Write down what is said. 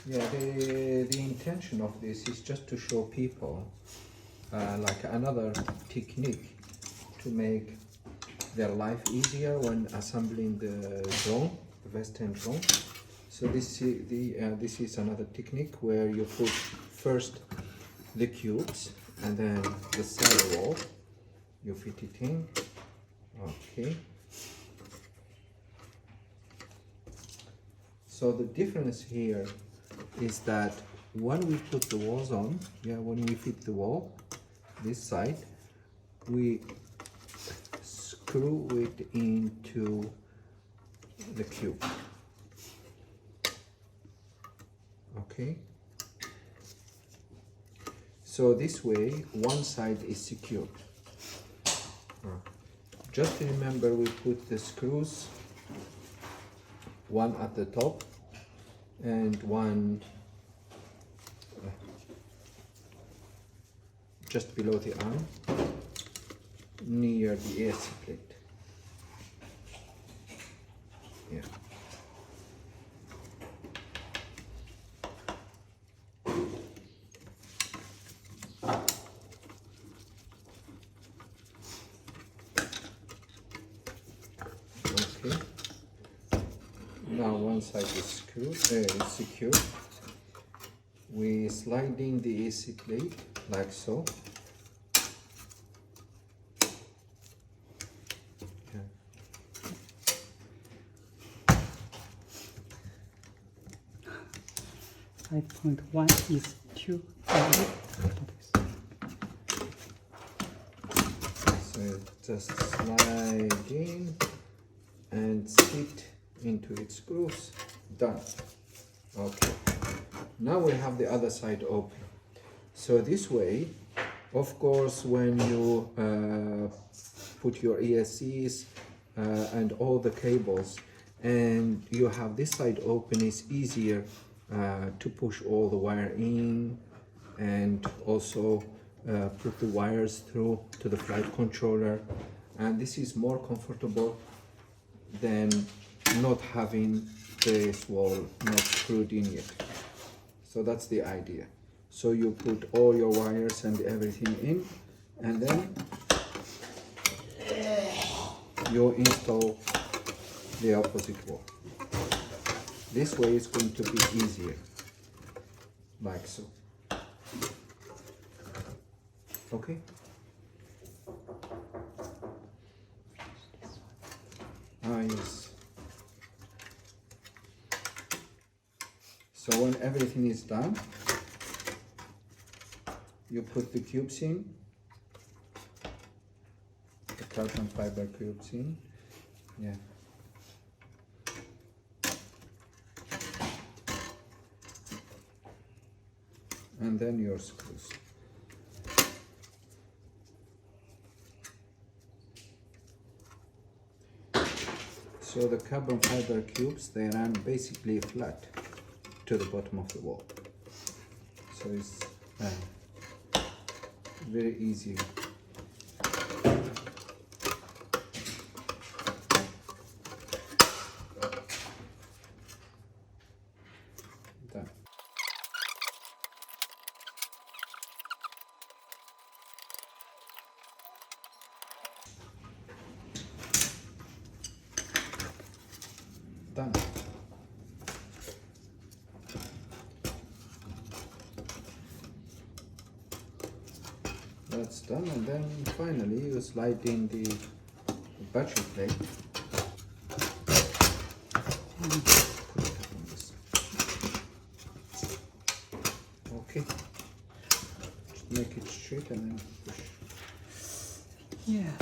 Yeah, the intention of this is just to show people like another technique to make their life easier when assembling the drone, the VAZ10 drone. So this is another technique where you put first the cubes and then the side wall. You fit it in. Okay. So the difference here is that when we put the walls on, when we fit the wall, this side, we screw it into the cube. Okay. So this way, one side is secured. Just remember, we put the screws, one at the top and one just below the arm near the AC plate. Yeah. Okay. Now one side is secured. We slide in the AC plate like so. Okay. 5.1 is too So just slide in and sit into its grooves. Done. Okay. Now we have the other side open. So this way, of course, when you put your ESCs and all the cables, and you have this side open, it's easier to push all the wire in and also put the wires through to the flight controller, and this is more comfortable than not having this wall not screwed in yet. So that's the idea. So you put all your wires and everything in, and then you install the opposite wall. This way it's going to be easier, like so. Okay? Yes. So when everything is done, you put the cubes in, the carbon fiber cubes in, yeah. And then your screws. So the carbon fiber cubes, they run basically flat to the bottom of the wall. So it's very easy. Done. Done. That's done, and then finally you slide in the battery plate. Put it up on this side. Okay. Just make it straight and then push. Yeah.